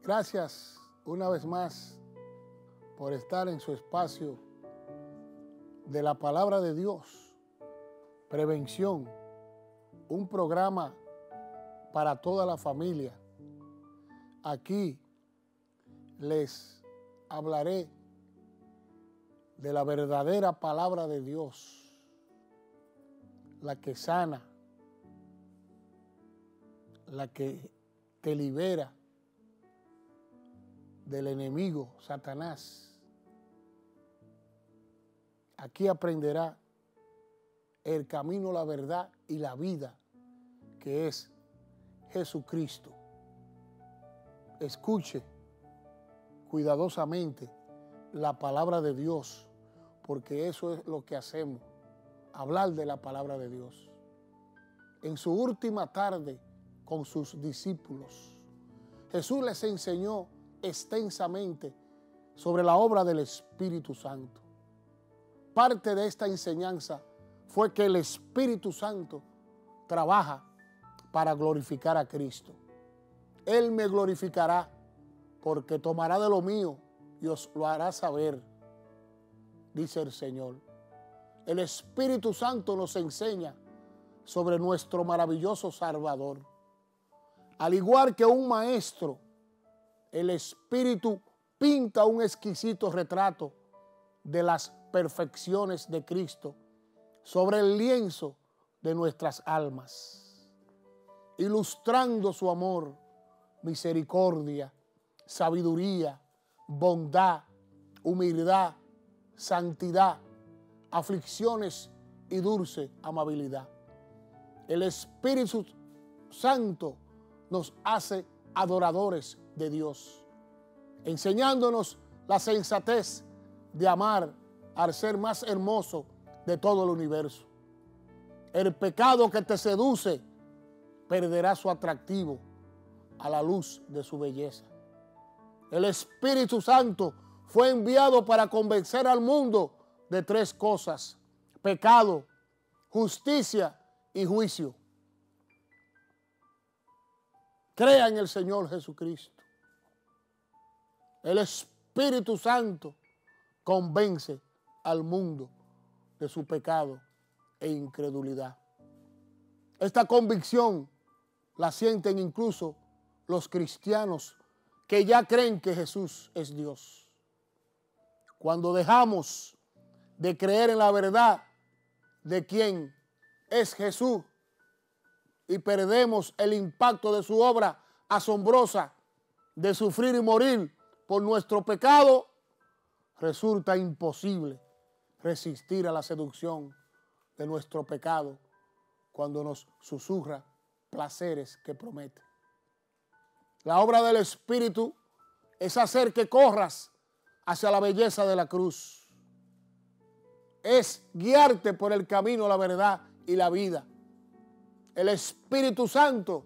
Gracias una vez más por estar en su espacio de la palabra de Dios, Prevención, un programa para toda la familia. Aquí les hablaré de la verdadera palabra de Dios, la que sana, la que te libera del enemigo, Satanás. Aquí aprenderá el camino, la verdad y la vida, que es Jesucristo. Escuche cuidadosamente la palabra de Dios, porque eso es lo que hacemos, hablar de la palabra de Dios. En su última tarde con sus discípulos, Jesús les enseñó extensamente sobre la obra del Espíritu Santo. Parte de esta enseñanza fue que el Espíritu Santo trabaja para glorificar a Cristo. Él me glorificará porque tomará de lo mío y os lo hará saber, dice el Señor. El Espíritu Santo nos enseña sobre nuestro maravilloso Salvador. Al igual que un maestro, el Espíritu pinta un exquisito retrato de las perfecciones de Cristo sobre el lienzo de nuestras almas, ilustrando su amor, misericordia, sabiduría, bondad, humildad, santidad, aflicciones y dulce amabilidad. El Espíritu Santo nos hace adoradores de Dios, enseñándonos la sensatez de amar al ser más hermoso de todo el universo. El pecado que te seduce perderá su atractivo a la luz de su belleza. El Espíritu Santo fue enviado para convencer al mundo de tres cosas: pecado, justicia y juicio. Crea en el Señor Jesucristo. El Espíritu Santo convence al mundo de su pecado e incredulidad. Esta convicción la sienten incluso los cristianos que ya creen que Jesús es Dios. Cuando dejamos de creer en la verdad de quién es Jesús y perdemos el impacto de su obra asombrosa de sufrir y morir por nuestro pecado, resulta imposible resistir a la seducción de nuestro pecado cuando nos susurra placeres que promete. La obra del Espíritu es hacer que corras hacia la belleza de la cruz. Es guiarte por el camino, la verdad y la vida. El Espíritu Santo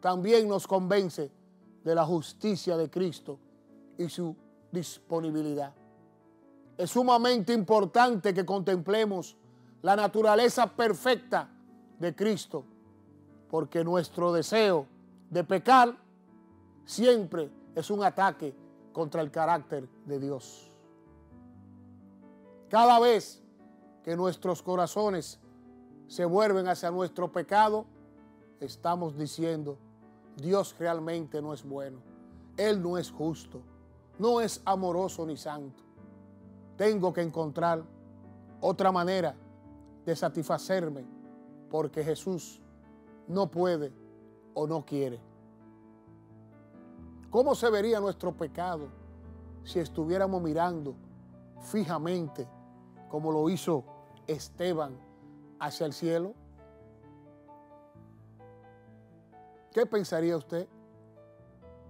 también nos convence de la justicia de Cristo y su disponibilidad. Es sumamente importante que contemplemos la naturaleza perfecta de Cristo, porque nuestro deseo de pecar siempre es un ataque contra el carácter de Dios. Cada vez que nuestros corazones se vuelven hacia nuestro pecado, estamos diciendo: Dios realmente no es bueno, Él no es justo, no es amoroso ni santo. Tengo que encontrar otra manera de satisfacerme porque Jesús no puede o no quiere. ¿Cómo se vería nuestro pecado si estuviéramos mirando fijamente, como lo hizo Esteban, hacia el cielo? ¿Qué pensaría usted?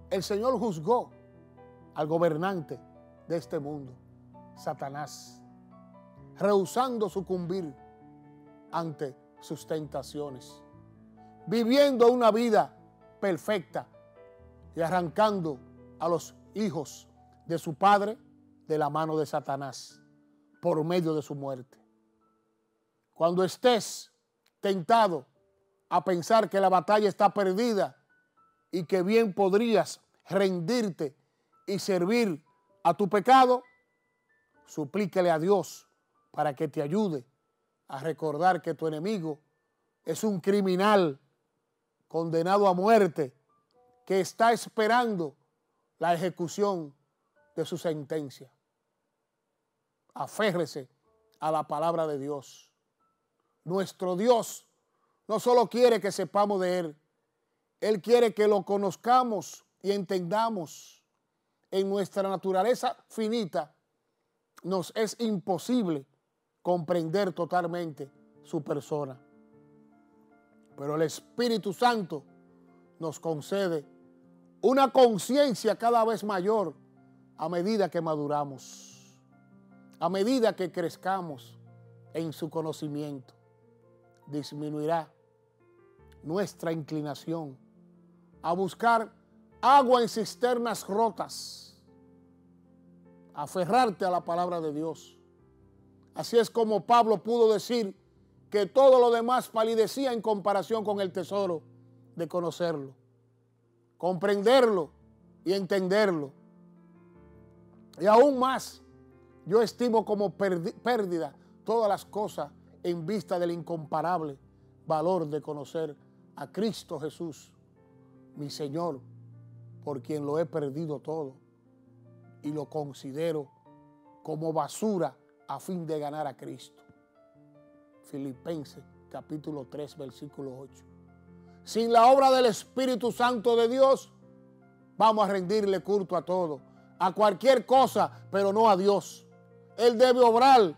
El Señor juzgó al gobernante de este mundo, Satanás, rehusando sucumbir ante sus tentaciones, viviendo una vida perfecta y arrancando a los hijos de su padre de la mano de Satanás por medio de su muerte. Cuando estés tentado a pensar que la batalla está perdida y que bien podrías rendirte y servir a tu pecado, suplíquele a Dios para que te ayude a recordar que tu enemigo es un criminal condenado a muerte que está esperando la ejecución de su sentencia. Aférrese a la palabra de Dios. Nuestro Dios no solo quiere que sepamos de Él, Él quiere que lo conozcamos y entendamos. En nuestra naturaleza finita nos es imposible comprender totalmente su persona. Pero el Espíritu Santo nos concede una conciencia cada vez mayor a medida que maduramos, a medida que crezcamos en su conocimiento. Disminuirá nuestra inclinación a buscar agua en cisternas rotas, aferrarte a la palabra de Dios. Así es como Pablo pudo decir que todo lo demás palidecía en comparación con el tesoro de conocerlo, comprenderlo y entenderlo. Y aún más, yo estimo como pérdida todas las cosas en vista del incomparable valor de conocer a Cristo Jesús, mi Señor, por quien lo he perdido todo y lo considero como basura a fin de ganar a Cristo. Filipenses capítulo 3, versículo 8. Sin la obra del Espíritu Santo de Dios, vamos a rendirle culto a todo, a cualquier cosa, pero no a Dios. Él debe obrar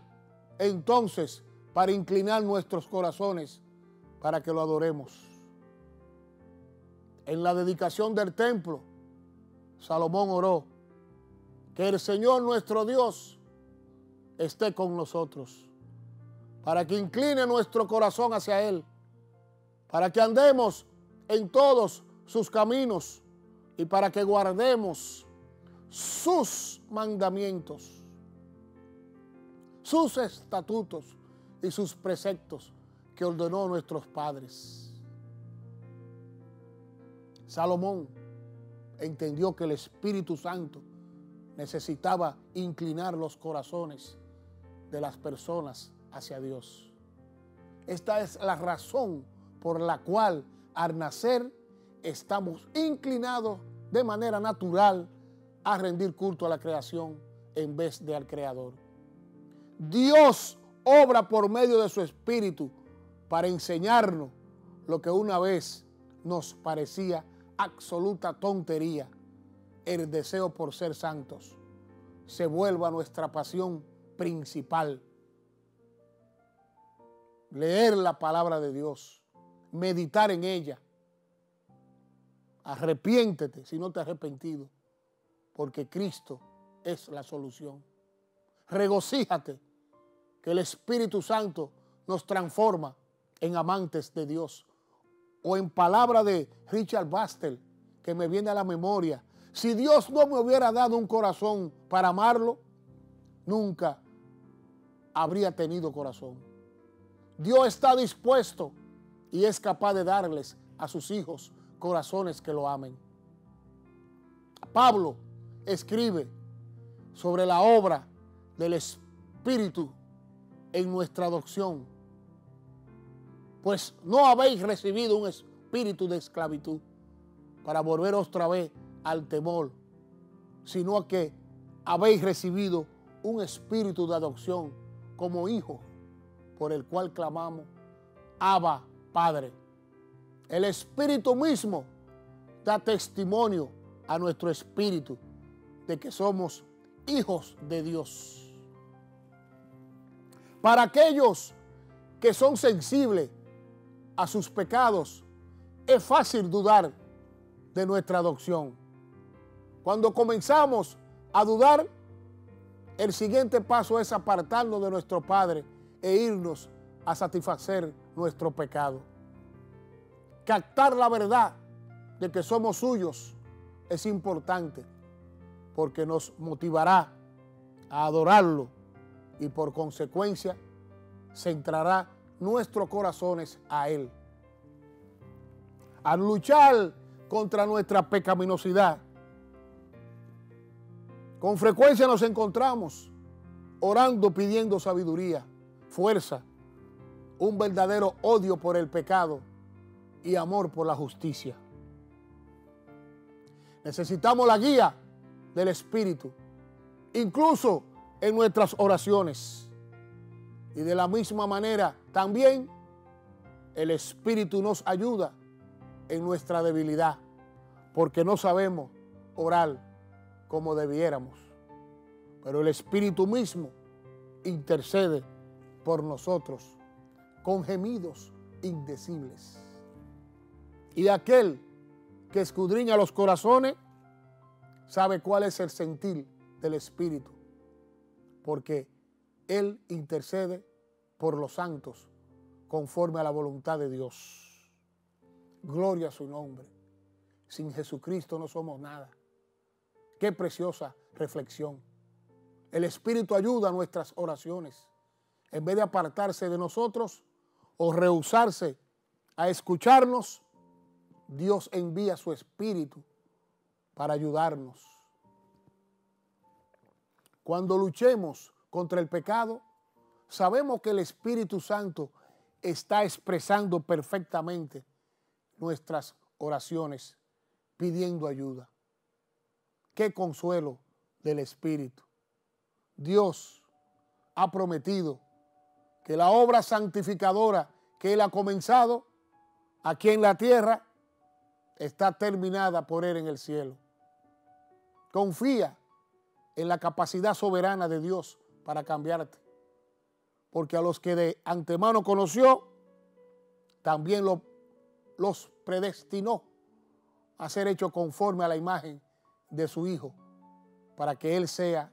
entonces para inclinar nuestros corazones para que lo adoremos. En la dedicación del templo, Salomón oró que el Señor nuestro Dios esté con nosotros, para que incline nuestro corazón hacia Él, para que andemos en todos sus caminos y para que guardemos sus mandamientos, sus estatutos y sus preceptos que ordenó nuestros padres. Salomón entendió que el Espíritu Santo necesitaba inclinar los corazones de las personas hacia Dios. Esta es la razón por la cual al nacer estamos inclinados de manera natural a rendir culto a la creación en vez de al Creador. Dios obra por medio de su Espíritu para enseñarnos lo que una vez nos parecía absoluta tontería. El deseo por ser santos se vuelva nuestra pasión principal. Leer la palabra de Dios, meditar en ella. Arrepiéntete si no te has arrepentido, porque Cristo es la solución. Regocíjate que el Espíritu Santo nos transforma en amantes de Dios. O en palabra de Richard Baxter, que me viene a la memoria, si Dios no me hubiera dado un corazón para amarlo, nunca habría tenido corazón. Dios está dispuesto y es capaz de darles a sus hijos corazones que lo amen. Pablo escribe sobre la obra del Espíritu en nuestra adopción. Pues no habéis recibido un espíritu de esclavitud para volver otra vez al temor, sino que habéis recibido un espíritu de adopción como hijos, por el cual clamamos, Abba, Padre. El Espíritu mismo da testimonio a nuestro espíritu de que somos hijos de Dios. Para aquellos que son sensibles a sus pecados, es fácil dudar de nuestra adopción. Cuando comenzamos a dudar, el siguiente paso es apartarnos de nuestro Padre e irnos a satisfacer nuestro pecado. Captar la verdad de que somos suyos es importante porque nos motivará a adorarlo y por consecuencia centrará nuestros corazones a Él. Al luchar contra nuestra pecaminosidad, Con frecuencia nos encontramos orando, pidiendo sabiduría, fuerza, un verdadero odio por el pecado y amor por la justicia. Necesitamos la guía del Espíritu, incluso en nuestras oraciones. Y de la misma manera, también el Espíritu nos ayuda en nuestra debilidad, porque no sabemos orar como debiéramos. Pero el Espíritu mismo intercede por nosotros con gemidos indecibles. Y aquel que escudriña los corazones sabe cuál es el sentir del Espíritu, porque Él intercede por los santos conforme a la voluntad de Dios. Gloria a su nombre. Sin Jesucristo no somos nada. Qué preciosa reflexión. El Espíritu ayuda a nuestras oraciones. En vez de apartarse de nosotros o rehusarse a escucharnos, Dios envía su Espíritu para ayudarnos. Cuando luchemos contra el pecado, sabemos que el Espíritu Santo está expresando perfectamente nuestras oraciones, pidiendo ayuda. Qué consuelo del Espíritu. Dios ha prometido que la obra santificadora que Él ha comenzado aquí en la tierra está terminada por Él en el cielo. Confía en la capacidad soberana de Dios para cambiarte, porque a los que de antemano conoció, también los predestinó a ser hechos conforme a la imagen de su Hijo, para que Él sea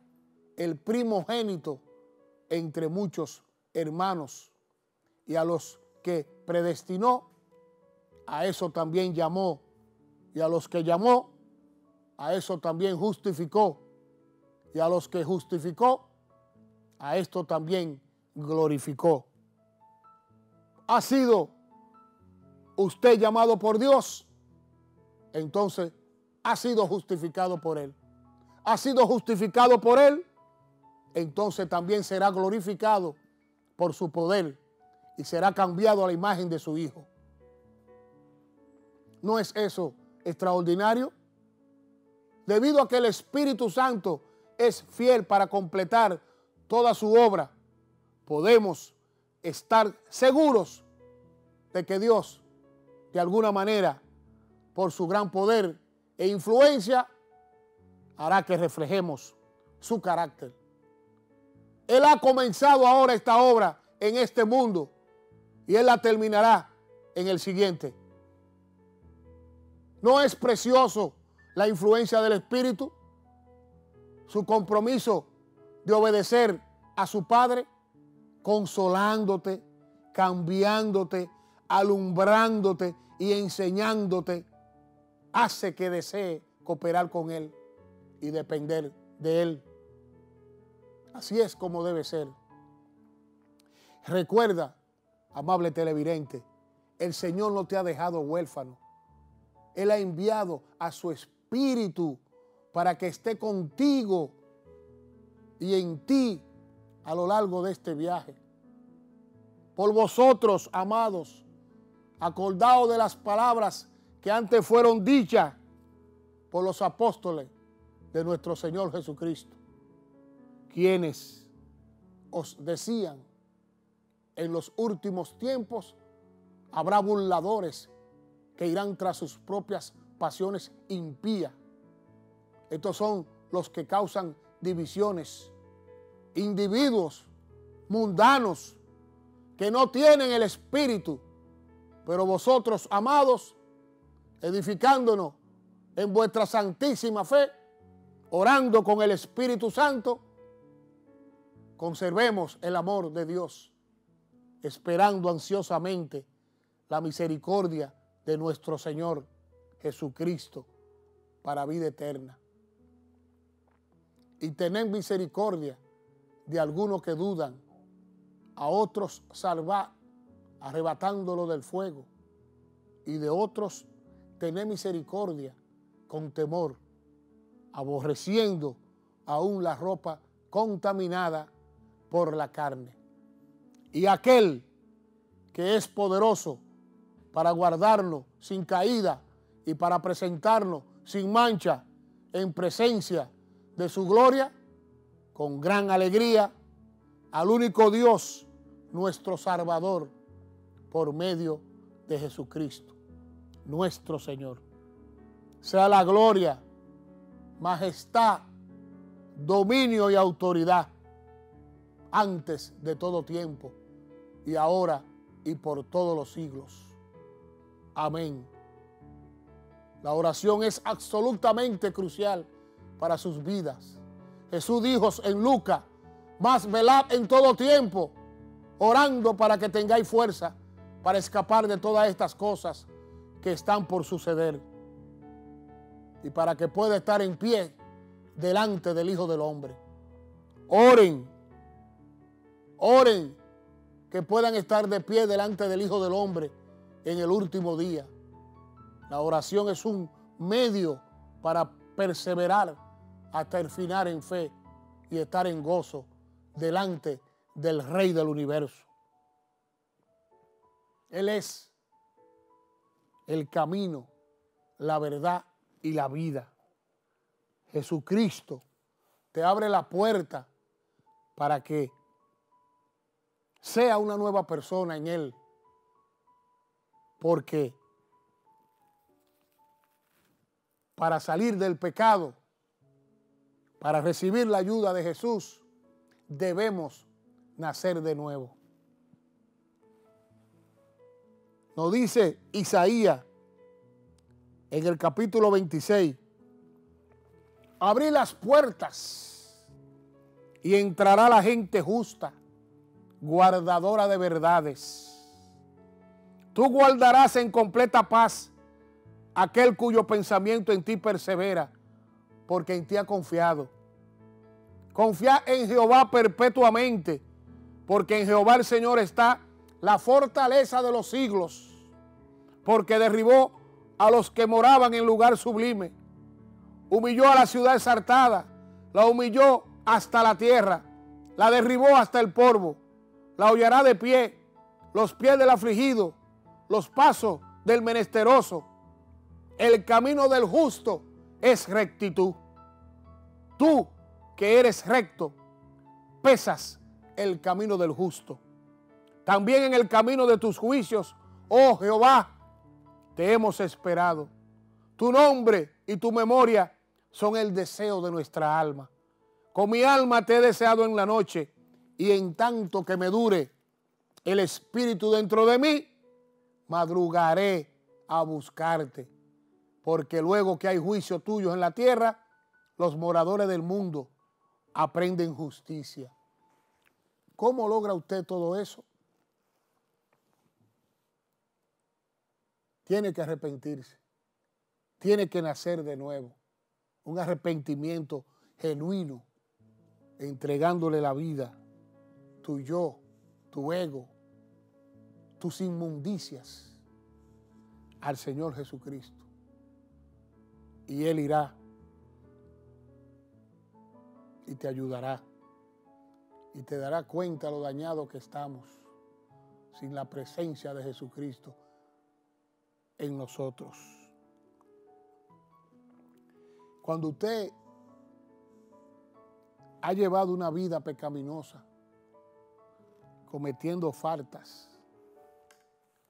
el primogénito entre muchos hermanos. Y a los que predestinó, a eso también llamó. Y a los que llamó, a eso también justificó. Y a los que justificó, a esto también glorificó. ¿Ha sido usted llamado por Dios? Entonces, ha sido justificado por Él. Ha sido justificado por Él, entonces también será glorificado por su poder y será cambiado a la imagen de su Hijo. ¿No es eso extraordinario? Debido a que el Espíritu Santo es fiel para completar toda su obra, podemos estar seguros de que Dios, de alguna manera, por su gran poder e influencia, hará que reflejemos su carácter. Él ha comenzado ahora esta obra en este mundo y Él la terminará en el siguiente. ¿No es precioso la influencia del Espíritu? Su compromiso de obedecer a su Padre, consolándote, cambiándote, alumbrándote y enseñándote, hace que desee cooperar con Él y depender de Él. Así es como debe ser. Recuerda, amable televidente, el Señor no te ha dejado huérfano. Él ha enviado a su Espíritu para que esté contigo y en ti a lo largo de este viaje. Por vosotros, amados, acordaos de las palabras que antes fueron dichas por los apóstoles de nuestro Señor Jesucristo, quienes os decían: en los últimos tiempos habrá burladores que irán tras sus propias pasiones impías. Estos son los que causan divisiones, individuos mundanos que no tienen el Espíritu. Pero vosotros, amados, edificándonos en vuestra santísima fe, orando con el Espíritu Santo, conservemos el amor de Dios, esperando ansiosamente la misericordia de nuestro Señor Jesucristo para vida eterna. Y tened misericordia de algunos que dudan, a otros salvad, arrebatándolo del fuego, y de otros tened misericordia con temor, aborreciendo aún la ropa contaminada por la carne. Y aquel que es poderoso para guardarnos sin caída y para presentarnos sin mancha en presencia de su gloria, con gran alegría, al único Dios, nuestro Salvador, por medio de Jesucristo, nuestro Señor. Sea la gloria, majestad, dominio y autoridad antes de todo tiempo y ahora y por todos los siglos. Amén. La oración es absolutamente crucial para sus vidas. Jesús dijo en Lucas: mas velad en todo tiempo, orando para que tengáis fuerza para escapar de todas estas cosas que están por suceder y para que pueda estar en pie delante del Hijo del Hombre. Oren, oren que puedan estar de pie delante del Hijo del Hombre en el último día. La oración es un medio para perseverar hasta el final en fe y estar en gozo delante del Rey del universo. Él es el camino, la verdad y la vida. Jesucristo te abre la puerta para que sea una nueva persona en Él, porque para salir del pecado, para recibir la ayuda de Jesús, debemos nacer de nuevo. Nos dice Isaías en el capítulo 26, abrí las puertas y entrará la gente justa, guardadora de verdades. Tú guardarás en completa paz aquel cuyo pensamiento en ti persevera, porque en ti ha confiado. Confía en Jehová perpetuamente, porque en Jehová el Señor está la fortaleza de los siglos, porque derribó a los que moraban en lugar sublime, humilló a la ciudad exaltada, la humilló hasta la tierra, la derribó hasta el polvo, la hollará de pie, los pies del afligido, los pasos del menesteroso. El camino del justo es rectitud. Tú que eres recto, pesas el camino del justo. También en el camino de tus juicios, oh Jehová, te hemos esperado. Tu nombre y tu memoria son el deseo de nuestra alma. Con mi alma te he deseado en la noche, y en tanto que me dure el espíritu dentro de mí, madrugaré a buscarte. Porque luego que hay juicio tuyo en la tierra, los moradores del mundo aprenden justicia. ¿Cómo logra usted todo eso? Tiene que arrepentirse. Tiene que nacer de nuevo. Un arrepentimiento genuino, entregándole la vida, tu yo, tu ego, tus inmundicias al Señor Jesucristo. Y Él irá y te ayudará y te dará cuenta lo dañado que estamos sin la presencia de Jesucristo en nosotros. Cuando usted ha llevado una vida pecaminosa, cometiendo faltas,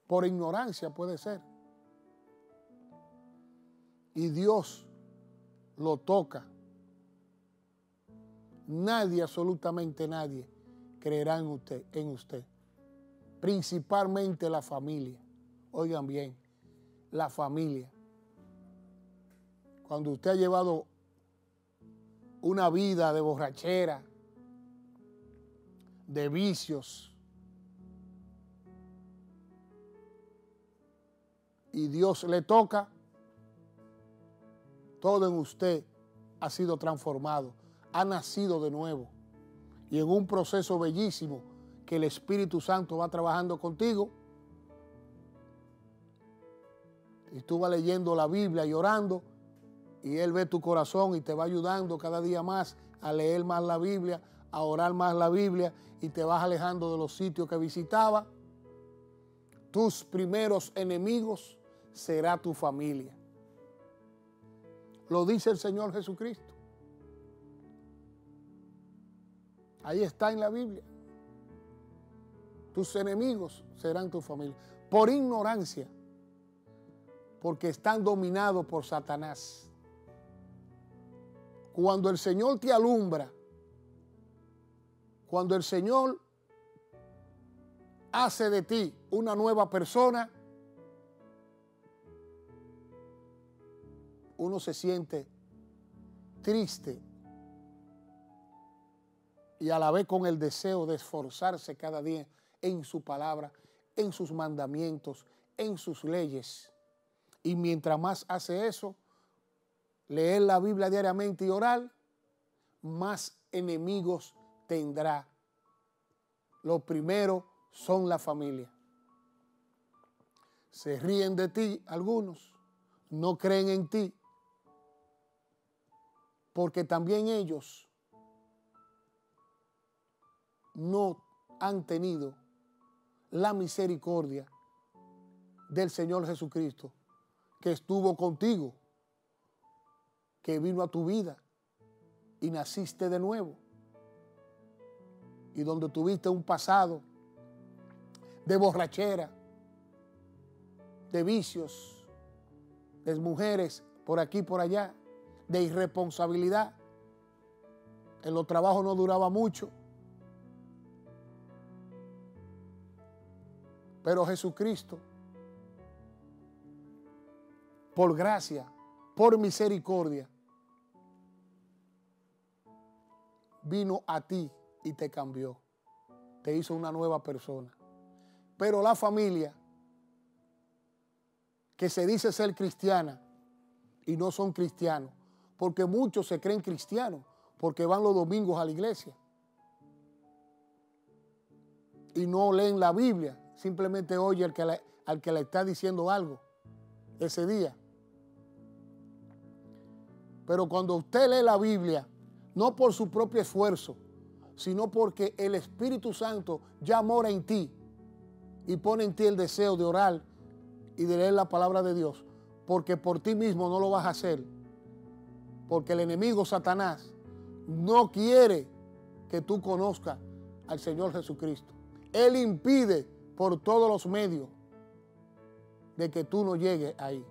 por ignorancia puede ser, y Dios lo toca, nadie, absolutamente nadie, creerá en usted. Principalmente la familia. Oigan bien, la familia. Cuando usted ha llevado una vida de borrachera, de vicios, y Dios le toca, todo en usted ha sido transformado, ha nacido de nuevo. Y en un proceso bellísimo que el Espíritu Santo va trabajando contigo, y tú vas leyendo la Biblia y orando, Y Él ve tu corazón y te va ayudando cada día más a leer más la Biblia, a orar más la Biblia, y te vas alejando de los sitios que visitaba. Tus primeros enemigos será tu familia. Lo dice el Señor Jesucristo. Ahí está en la Biblia. Tus enemigos serán tu familia. Por ignorancia, porque están dominados por Satanás. Cuando el Señor te alumbra, cuando el Señor hace de ti una nueva persona, uno se siente triste y a la vez con el deseo de esforzarse cada día en su palabra, en sus mandamientos, en sus leyes. Y mientras más hace eso, leer la Biblia diariamente y orar, más enemigos tendrá. Lo primero son la familia. Se ríen de ti algunos, no creen en ti, porque también ellos no han tenido la misericordia del Señor Jesucristo, que estuvo contigo, que vino a tu vida y naciste de nuevo, y donde tuviste un pasado de borrachera, de vicios, de mujeres por aquí y por allá, de irresponsabilidad. En los trabajos no duraba mucho, pero Jesucristo, por gracia, por misericordia, vino a ti y te cambió, te hizo una nueva persona. Pero la familia que se dice ser cristiana y no son cristianos, porque muchos se creen cristianos porque van los domingos a la iglesia y no leen la Biblia, simplemente oye al que le está diciendo algo ese día. Pero cuando usted lee la Biblia, no por su propio esfuerzo, sino porque el Espíritu Santo ya mora en ti y pone en ti el deseo de orar y de leer la palabra de Dios, porque por ti mismo no lo vas a hacer, porque el enemigo Satanás no quiere que tú conozcas al Señor Jesucristo. Él impide por todos los medios de que tú no llegues ahí.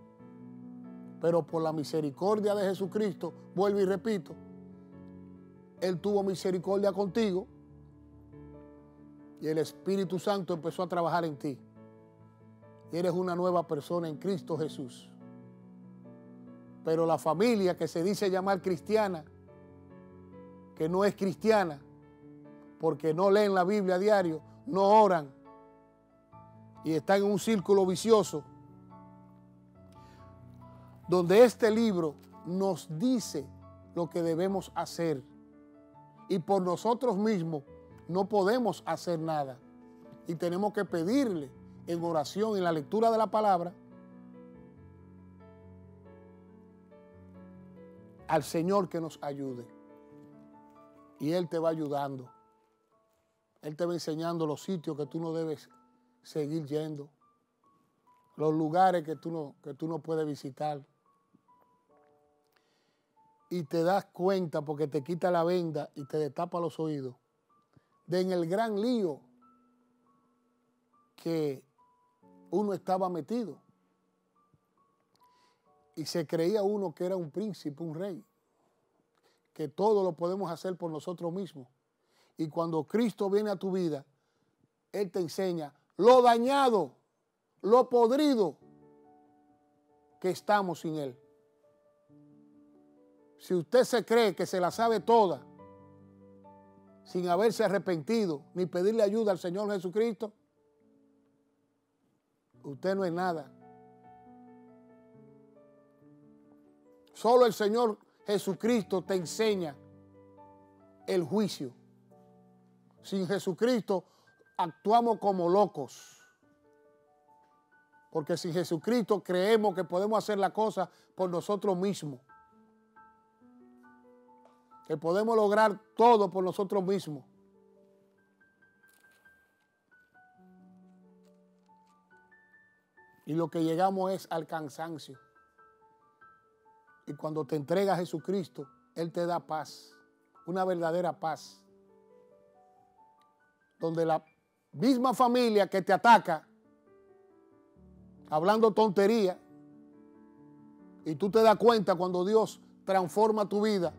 Pero por la misericordia de Jesucristo, vuelvo y repito, Él tuvo misericordia contigo y el Espíritu Santo empezó a trabajar en ti. Y eres una nueva persona en Cristo Jesús. Pero la familia que se dice llamar cristiana, que no es cristiana, porque no leen la Biblia a diario, no oran y están en un círculo vicioso, donde este libro nos dice lo que debemos hacer y por nosotros mismos no podemos hacer nada y tenemos que pedirle en oración, en la lectura de la palabra, al Señor que nos ayude. Y Él te va ayudando. Él te va enseñando los sitios que tú no debes seguir yendo, los lugares que tú no puedes visitar. Y te das cuenta, porque te quita la venda y te destapa los oídos, de en el gran lío que uno estaba metido. Y se creía uno que era un príncipe, un rey, que todo lo podemos hacer por nosotros mismos. Y cuando Cristo viene a tu vida, Él te enseña lo dañado, lo podrido que estamos sin Él. Si usted se cree que se la sabe toda, sin haberse arrepentido, ni pedirle ayuda al Señor Jesucristo, usted no es nada. Solo el Señor Jesucristo te enseña el juicio. Sin Jesucristo actuamos como locos. Porque sin Jesucristo creemos que podemos hacer la cosa por nosotros mismos. que podemos lograr todo por nosotros mismos. Y lo que llegamos es al cansancio. Y cuando te entrega a Jesucristo, Él te da paz, una verdadera paz. Donde la misma familia que te ataca, hablando tontería, y tú te das cuenta cuando Dios transforma tu vida,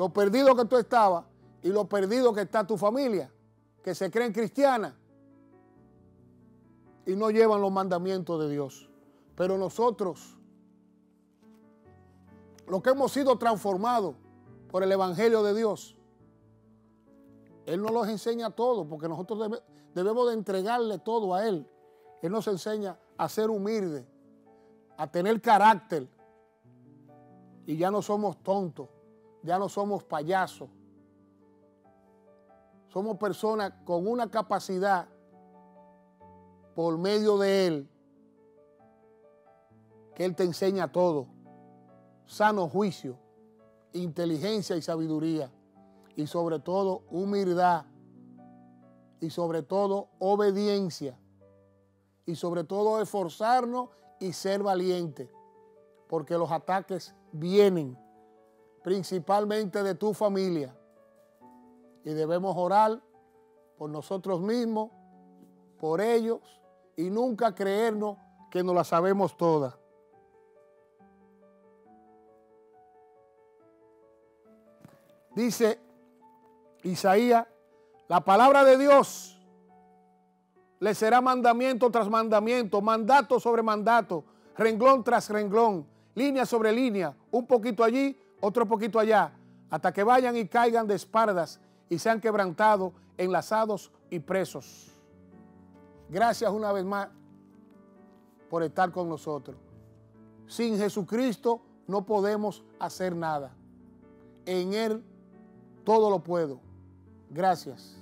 lo perdido que tú estabas y lo perdido que está tu familia, que se creen cristianas y no llevan los mandamientos de Dios. Pero nosotros, los que hemos sido transformados por el Evangelio de Dios, Él nos los enseña todo, porque nosotros debemos de entregarle todo a Él. Él nos enseña a ser humildes, a tener carácter. Y ya no somos tontos, ya no somos payasos. Somos personas con una capacidad por medio de Él, que Él te enseña todo. Sano juicio, inteligencia y sabiduría. Y sobre todo humildad. Y sobre todo obediencia. Y sobre todo esforzarnos y ser valientes. Porque los ataques vienen principalmente de tu familia. Y debemos orar por nosotros mismos, por ellos, y nunca creernos que nos la sabemos todas. Dice Isaías, la palabra de Dios le será mandamiento tras mandamiento, mandato sobre mandato, renglón tras renglón, línea sobre línea, un poquito allí, otro poquito allá, hasta que vayan y caigan de espaldas y sean quebrantados, enlazados y presos. Gracias una vez más por estar con nosotros. Sin Jesucristo no podemos hacer nada. En Él todo lo puedo. Gracias.